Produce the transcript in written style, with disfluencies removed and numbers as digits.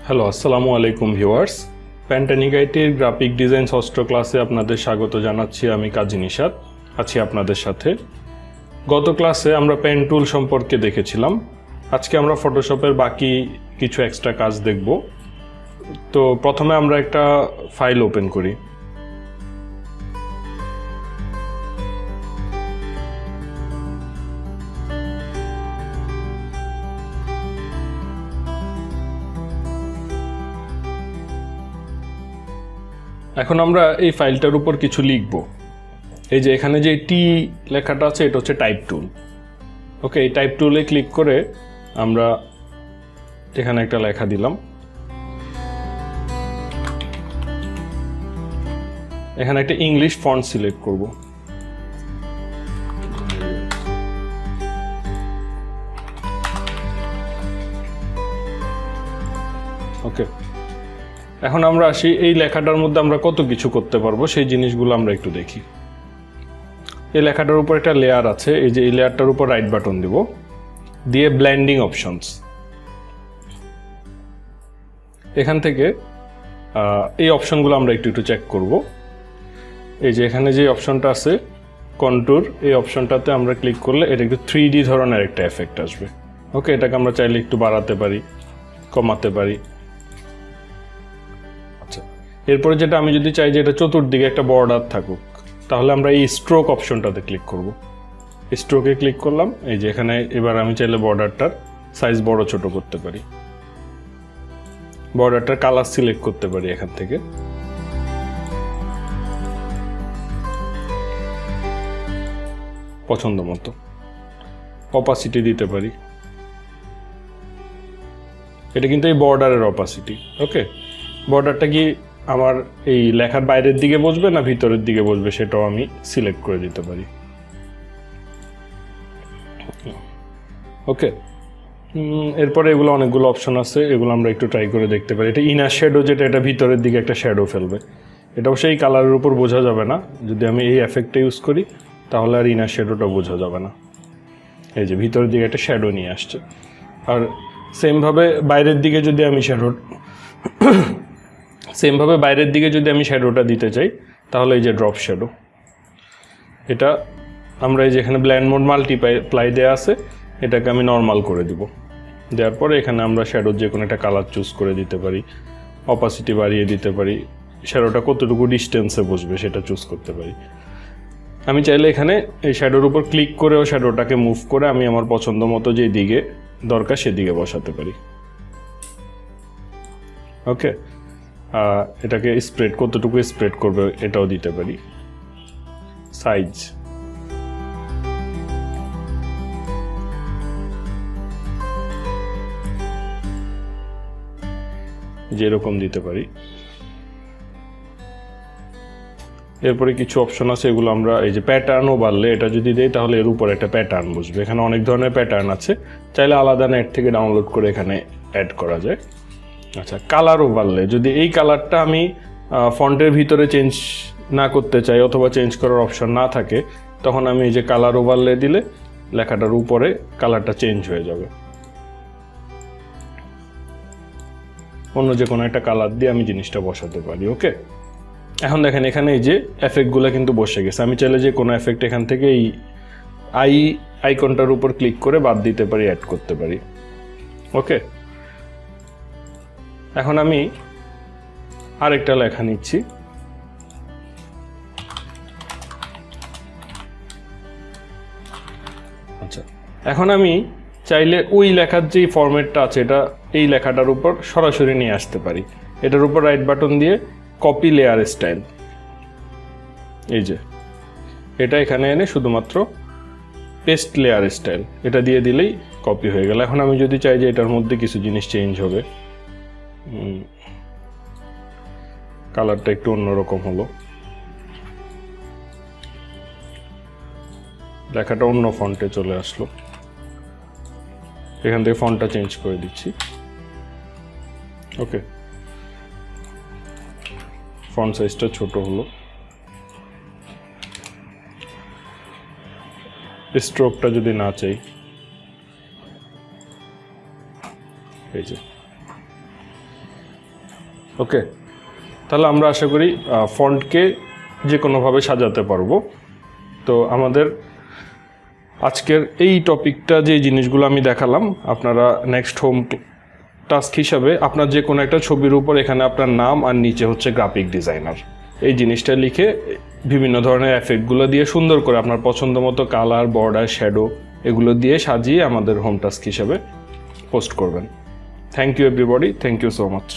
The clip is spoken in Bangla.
হ্যালো, আসসালামু আলাইকুম ভিউয়ার্স। প্যান্টানিক আইটির গ্রাফিক ডিজাইন ষষ্ঠ ক্লাসে আপনাদের স্বাগত জানাচ্ছি। আমি কাজী নিশাত আছি আপনাদের সাথে। গত ক্লাসে আমরা পেন টুল সম্পর্কে দেখেছিলাম। আজকে আমরা ফটোশপের বাকি কিছু এক্সট্রা কাজ দেখব। তো প্রথমে আমরা একটা ফাইল ওপেন করি। এখন আমরা এই ফাইলটার উপর কিছু লিখব। এই যে এখানে যে টি লেখাটা আছে এটা হচ্ছে টাইপ টুল। ওকে, এই টাইপ টুলে ক্লিক করে আমরা এখানে একটা লেখা দিলাম। এখানে একটা ইংলিশ ফন্ট সিলেক্ট করব। ওকে, এখন আমরা আসি এই লেখাটার মধ্যে আমরা কত কিছু করতে পারবো সেই জিনিসগুলো আমরা একটু দেখি। এই লেখাটার উপর একটা লেয়ার আছে, এই যে এই লেয়ারটার উপর রাইট বাটন দিব, দিয়ে ব্লেন্ডিং অপশনস। এখান থেকে এই অপশনগুলো আমরা একটু একটু চেক করব। এই যে এখানে যে অপশনটা আছে কন্ট্যুর, এই অপশনটাতে আমরা ক্লিক করলে এটা একটু 3D ধরনের একটা এফেক্ট আসবে। ওকে, এটাকে আমরা চাইলে একটু বাড়াতে পারি, কমাতে পারি। এরপরে যেটা আমি যদি চাই যে এটা চতুর্দিকে একটা বর্ডার থাকুক, তাহলে আমরা এই স্ট্রোক অপশনটাতে ক্লিক করব। স্ট্রোকে ক্লিক করলাম। এই যে এখানে এবার আমি চাইলে বর্ডারটার সাইজ বড় ছোট করতে পারি, বর্ডারটার কালার সিলেক্ট করতে পারি এখান থেকে। পছন্দ মতো অপাসিটি দিতে পারি। এটা কিন্তু এই বর্ডারের অপাসিটি। ওকে, বর্ডারটা কি আমার এই লেখার বাইরের দিকে বসবে না ভিতরের দিকে বসবে সেটাও আমি সিলেক্ট করে দিতে পারি। ওকে, এরপরে এগুলো অনেকগুলো অপশন আছে, এগুলো আমরা একটু ট্রাই করে দেখতে পারি। এটা ইনার শ্যাডো, যেটা এটা ভিতরের দিকে একটা শ্যাডো ফেলবে। এটা অবশ্যই এই কালারের উপর বোঝা যাবে না। যদি আমি এই এফেক্টটা ইউজ করি তাহলে আর ইনার শ্যাডোটা বোঝা যাবে না। এই যে ভিতরের দিকে একটা শ্যাডো নিয়ে আসছে। আর সেমভাবে বাইরের দিকে যদি আমি শ্যাডোটা দিতে চাই তাহলে এই যে ড্রপ শ্যাডো, এটা আমরা এই যে এখানে ব্ল্যান্ড মোড মাল্টিপ্লাই দেওয়া আছে, এটাকে আমি নর্মাল করে দিব। দেওয়ার পরে এখানে আমরা শ্যাডোর যে কোনো একটা কালার চুজ করে দিতে পারি, অপাসিটি বাড়িয়ে দিতে পারি, শ্যাডোটা কতটুকু ডিস্টেন্সে বসবে সেটা চুজ করতে পারি। আমি চাইলে এখানে এই শ্যাডোর উপর ক্লিক করেও শ্যাডোটাকে মুভ করে আমি আমার পছন্দ মতো যে দিকে দরকার সেদিকে বসাতে পারি। ওকে, এটাকে স্প্রেড কতটুকু স্প্রেড করবে এটাও দিতে পারি। সাইজ যেরকম দিতে পারি। এরপরে কিছু অপশন আছে, এগুলো আমরা এই যে প্যাটার্নও বাড়লে এটা যদি দেই তাহলে এর উপর একটা প্যাটার্ন বসবে। এখানে অনেক ধরনের প্যাটার্ন আছে, চাইলে আলাদা নেট থেকে ডাউনলোড করে এখানে অ্যাড করা যায়। আচ্ছা, কালারও বাড়লে যদি এই কালারটা আমি ফন্টের ভিতরে চেঞ্জ না করতে চাই অথবা চেঞ্জ করার অপশন না থাকে, তখন আমি এই যে কালার ওভারলে দিলে লেখাটার উপরে কালারটা চেঞ্জ হয়ে যাবে। অন্য যে কোনো একটা কালার দিয়ে আমি জিনিসটা বসাতে পারি। ওকে, এখন দেখেন এখানে এই যে এফেক্টগুলো কিন্তু বসে গেছে। আমি চাইলে যে কোনো এফেক্ট এখান থেকে এই আইকনটার উপর ক্লিক করে বাদ দিতে পারি, অ্যাড করতে পারি। ওকে, এখন আমি আরেকটা লেখা নিচ্ছি। আচ্ছা, এখন আমি চাইলে ওই লেখার যে ফরম্যাটটা আছে এটা এই লেখাটার উপর সরাসরি নিয়ে আসতে পারি। এটার উপর রাইট বাটন দিয়ে কপি লেয়ার স্টাইল, এই যে এটা এখানে এনে শুধুমাত্র পেস্ট লেয়ার স্টাইল এটা দিয়ে দিলেই কপি হয়ে গেল। এখন আমি যদি চাই যে এটার মধ্যে কিছু জিনিস চেঞ্জ হবে, কালারটা একটু অন্যরকম হলো, লেখাটা অন্য ফন্টে চলে আসলো, এখান থেকে ফন্টটা চেঞ্জ করে দিচ্ছি। ওকে, ফন্ট সাইজটা ছোট হলো। স্ট্রোকটা যদি না চাই, এই যে ওকে, তাহলে আমরা আশা করি ফন্টকে যে কোনোভাবে সাজাতে পারবো। তো আমাদের আজকের এই টপিকটা যে জিনিসগুলো আমি দেখালাম, আপনারা নেক্সট হোম টাস্ক হিসাবে আপনার যে কোনো একটা ছবির উপর এখানে আপনার নাম আর নিচে হচ্ছে গ্রাফিক ডিজাইনার, এই জিনিসটা লিখে বিভিন্ন ধরনের এফেক্টগুলো দিয়ে সুন্দর করে আপনার পছন্দ মতো কালার, বর্ডার, শ্যাডো এগুলো দিয়ে সাজিয়ে আমাদের হোম টাস্ক হিসাবে পোস্ট করবেন। Thank you everybody, thank you so much.